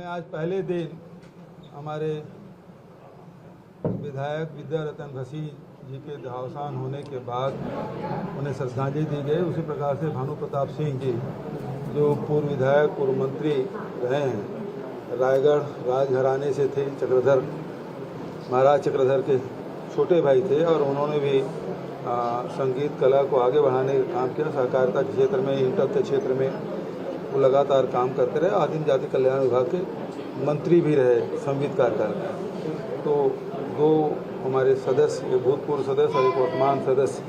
में आज पहले दिन हमारे विधायक विद्यारतन भसीन जी के देहावसान होने के बाद उन्हें श्रद्धांजलि दी गई। उसी प्रकार से भानु प्रताप सिंह जी जो पूर्व विधायक पूर्व मंत्री रहे हैं, रायगढ़ राजघराने से थे, चक्रधर महाराज चक्रधर के छोटे भाई थे और उन्होंने भी संगीत कला को आगे बढ़ाने का काम किया। सहकारिता के क्षेत्र में, इंटर के क्षेत्र में वो लगातार काम करते रहे। आदिम जाति कल्याण विभाग के मंत्री भी रहे संगीत कार्यकाल। तो दो हमारे सदस्य, एक भूतपूर्व सदस्य और एक वर्तमान सदस्य,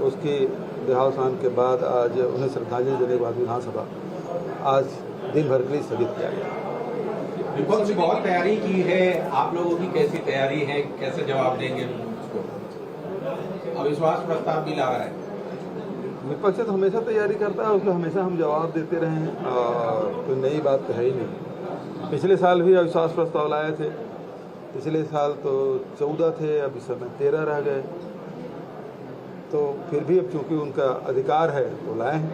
उसके देहावसान के बाद आज उन्हें श्रद्धांजलि देने के बाद विधानसभा आज दिन भर के लिए स्थगित किया गया। विपक्ष ने बहुत तैयारी की है, आप लोगों की कैसी तैयारी है, कैसे जवाब देंगे उसको? अविश्वास प्रस्ताव भी ला रहा है। विपक्ष तो हमेशा तैयारी करता है, उसको हमेशा हम जवाब देते रहे हैं और कोई नई बात तो है ही नहीं। पिछले साल भी अविश्वास प्रस्ताव लाए थे, पिछले साल तो 14 थे, अब इस समय 13 रह गए। तो फिर भी अब चूंकि उनका अधिकार है तो लाए हैं।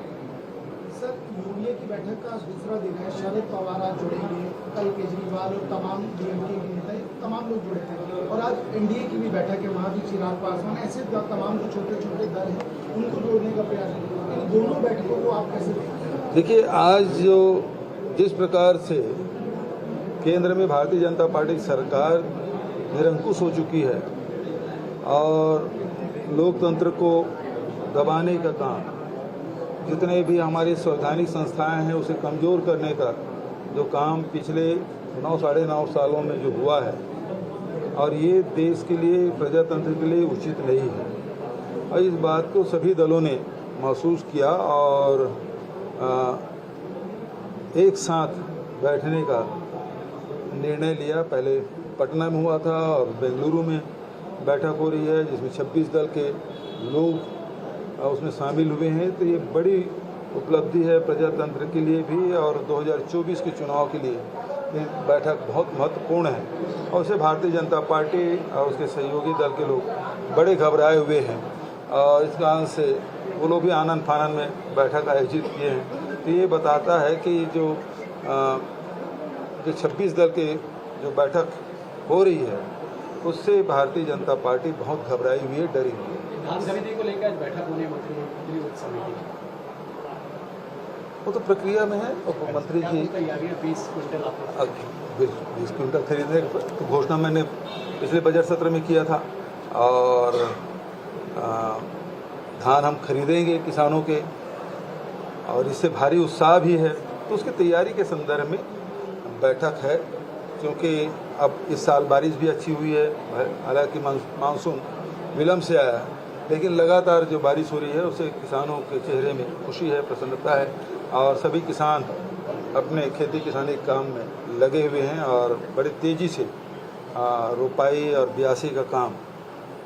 सर, यूपीए की बैठक का दूसरा दिन है, शरद पवार आज जुड़ेंगे, कल केजरीवाल और तमाम डीएमके के नेता तमाम लोग जुड़े थे और आज एनडीए की भी बैठक है, वहाँ भी चिराग पासवान, ऐसे तमाम जो छोटे छोटे दल हैं उनको जोड़ने का प्रयास है। इन दोनों बैठकों को आप कैसे देखते हैं? देखिए, आज जो जिस प्रकार से केंद्र में भारतीय जनता पार्टी की सरकार निरंकुश हो चुकी है और लोकतंत्र को दबाने का काम, जितने भी हमारी संवैधानिक संस्थाएं हैं उसे कमज़ोर करने का जो काम पिछले 9 साढ़े 9 सालों में जो हुआ है, और ये देश के लिए, प्रजातंत्र के लिए उचित नहीं है। और इस बात को सभी दलों ने महसूस किया और एक साथ बैठने का निर्णय लिया। पहले पटना में हुआ था और बेंगलुरु में बैठक हो रही है जिसमें 26 दल के लोग उसमें शामिल हुए हैं। तो ये बड़ी उपलब्धि है प्रजातंत्र के लिए भी और 2024 के चुनाव के लिए ये बैठक बहुत महत्वपूर्ण है। और उसे भारतीय जनता पार्टी और उसके सहयोगी दल के लोग बड़े घबराए हुए हैं और इस कारण से वो लोग भी आनंद फानन में बैठक आयोजित किए हैं। तो ये बताता है कि जो 26 दल के जो बैठक हो रही है उससे भारतीय जनता पार्टी बहुत घबराई हुई है, डरी हुई है। धान खरीदी को लेकर बैठक होने मंत्री समिति, वो तो प्रक्रिया में है। और मंत्री जी 20 क्विंटल खरीदने की घोषणा मैंने पिछले बजट सत्र में किया था और धान हम खरीदेंगे किसानों के और इससे भारी उत्साह भी है। तो उसकी तैयारी के संदर्भ में बैठक है, क्योंकि अब इस साल बारिश भी अच्छी हुई है। हालांकि मानसून विलम्ब से आया है, लेकिन लगातार जो बारिश हो रही है उससे किसानों के चेहरे में खुशी है, प्रसन्नता है और सभी किसान अपने खेती किसानी के काम में लगे हुए हैं और बड़ी तेज़ी से रोपाई और ब्यासी का काम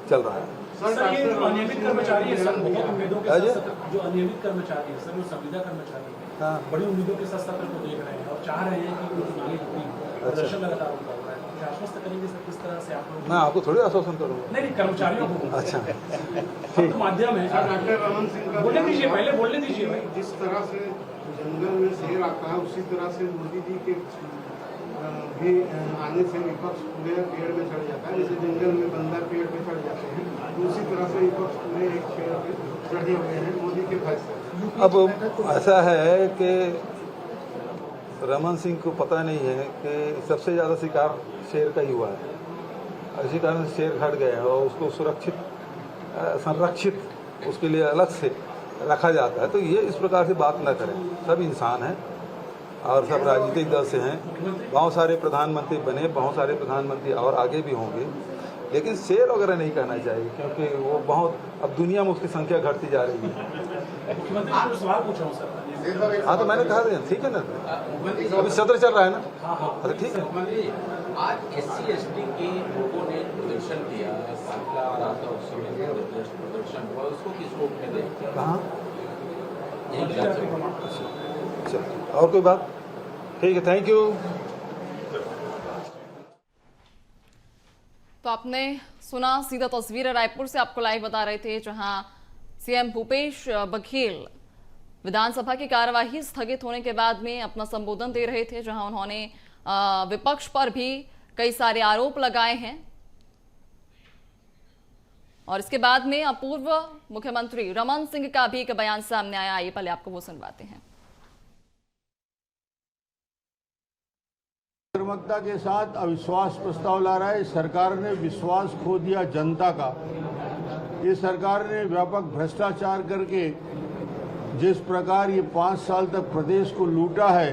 चल रहा है। सर, ये जो अनियमित कर्मचारी है सर, बहुत उम्मीदों के साथ जो अनियमित कर्मचारी है सर, वो संविदा कर्मचारी है, हाँ, बड़ी उम्मीदों के साथ सत्र को देख रहे हैं और चाह रहे हैं कि वो चुनावी प्रदर्शन लगातार उनका हो रहा है। क्या आश्वस्त करेंगे सर, किस तरह से आप लोग? मैं आपको थोड़ी आश्वासन करूँगा। नहीं, कर्मचारियों को। अच्छा, ठीक माध्यम है। डॉक्टर रमन सिंह का बोलने दीजिए, पहले बोलने दीजिए भाई। जिस तरह से जंगल में शेर आता है उसी तरह से मोदी जी के भी आने से विपक्ष पूरे पेड़ में चढ़ जाता है। जैसे जंगल में बंदर पेड़ पे चढ़ जाते हैं, तो उसी तरह से विपक्ष पूरे एक पेड़ पे चढ़े हुए हैं मोदी के भय से। अब ऐसा है कि रमन सिंह को पता नहीं है कि सबसे ज़्यादा शिकार शेर का ही हुआ है। इसी कारण से शेर हट गए हैं और उसको सुरक्षित संरक्षित उसके लिए अलग से रखा जाता है। तो ये इस प्रकार से बात न करें। सब इंसान हैं और सब राजनीतिक दल से हैं। बहुत सारे प्रधानमंत्री बने, बहुत सारे प्रधानमंत्री और आगे भी होंगे, लेकिन शेर वगैरह नहीं कहना चाहिए क्योंकि वो बहुत, अब दुनिया में उसकी संख्या घटती जा रही है। मुख्यमंत्री को सवाल पूछा हूँ सर। हाँ, तो मैंने कहा था, ठीक है ना, अभी सत्र चल रहा है ना। अच्छा, ठीक है। आज SC/ST के लोगों ने प्रदर्शन किया, सांपला राधा उत्सव में प्रदर्शन हुआ, उसको किस रूप में देखते हैं? कहाँ? अच्छा, और कोई बात? ठीक है, थैंक यू। तो आपने सुना सीधा तस्वीरें रायपुर से आपको लाइव बता रहे थे, जहां सीएम भूपेश बघेल विधानसभा की कार्यवाही स्थगित होने के बाद में अपना संबोधन दे रहे थे, जहां उन्होंने विपक्ष पर भी कई सारे आरोप लगाए हैं। और इसके बाद में पूर्व मुख्यमंत्री रमन सिंह का भी एक बयान सामने आया। आइए पहले आपको वो सुनवाते हैं। कर्मकता के साथ अविश्वास प्रस्ताव ला रहा है। सरकार ने विश्वास खो दिया जनता का। ये सरकार ने व्यापक भ्रष्टाचार करके जिस प्रकार ये 5 साल तक प्रदेश को लूटा है,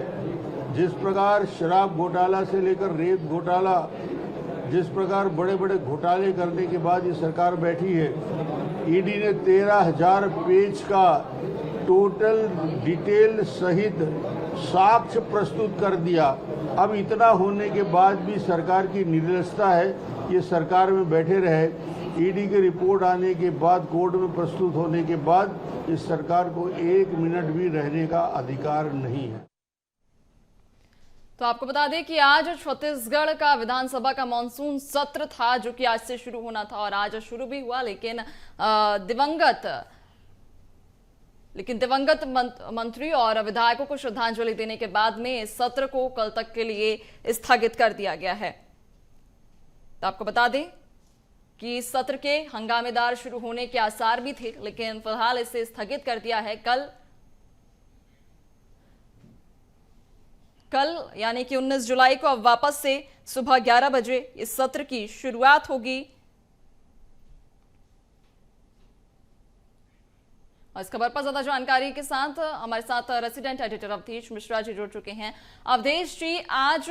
जिस प्रकार शराब घोटाला से लेकर रेत घोटाला, जिस प्रकार बड़े बड़े घोटाले करने के बाद ये सरकार बैठी है, ईडी ने 13,000 पेज का टोटल डिटेल सहित साक्ष्य प्रस्तुत कर दिया। अब इतना होने के बाद भी सरकार की निर्लजता है, ये सरकार में बैठे रहे। ईडी की रिपोर्ट आने के बाद, कोर्ट में प्रस्तुत होने के बाद, इस सरकार को 1 मिनट भी रहने का अधिकार नहीं है। तो आपको बता दें कि आज छत्तीसगढ़ का विधानसभा का मॉनसून सत्र था, जो कि आज से शुरू होना था और आज शुरू भी हुआ, लेकिन दिवंगत मंत्री और विधायकों को श्रद्धांजलि देने के बाद में इस सत्र को कल तक के लिए स्थगित कर दिया गया है। तो आपको बता दें कि इस सत्र के हंगामेदार शुरू होने के आसार भी थे, लेकिन फिलहाल इसे स्थगित कर दिया है। कल यानी कि 19 जुलाई को अब वापस से सुबह 11 बजे इस सत्र की शुरुआत होगी। और इस खबर पर ज्यादा जानकारी के साथ हमारे साथ रेसिडेंट एडिटर अवधेश मिश्रा जी जुड़ चुके हैं। अवधेश जी, आज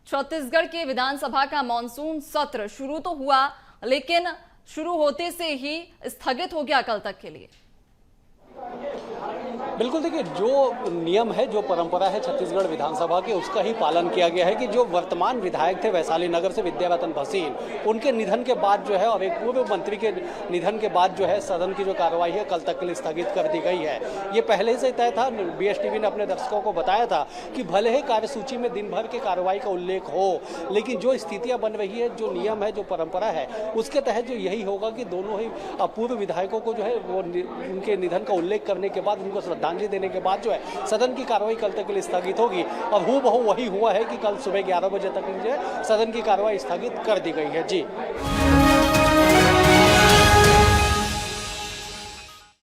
छत्तीसगढ़ के विधानसभा का मॉनसून सत्र शुरू तो हुआ, लेकिन शुरू होते से ही स्थगित हो गया कल तक के लिए। बिल्कुल, देखिए, जो नियम है, जो परंपरा है छत्तीसगढ़ विधानसभा के, उसका ही पालन किया गया है कि जो वर्तमान विधायक थे वैशाली नगर से विद्यारतन भसीन, उनके निधन के बाद जो है और एक पूर्व मंत्री के निधन के बाद जो है सदन की जो कार्रवाई है कल तक के लिए स्थगित कर दी गई है। ये पहले से तय था। BSTV ने अपने दर्शकों को बताया था कि भले ही कार्यसूची में दिन भर के कार्रवाई का उल्लेख हो, लेकिन जो स्थितियाँ बन रही है, जो नियम है, जो परंपरा है, उसके तहत जो यही होगा कि दोनों ही पूर्व विधायकों को जो है वो उनके निधन का उल्लेख करने के बाद, उनको श्रद्धांजलि देने के बाद जो है सदन की कार्रवाई कल तक के लिए स्थगित होगी। और हूबहू वही हुआ है कि कल सुबह 11 बजे तक जो है सदन की कार्रवाई स्थगित कर दी गई है। जी।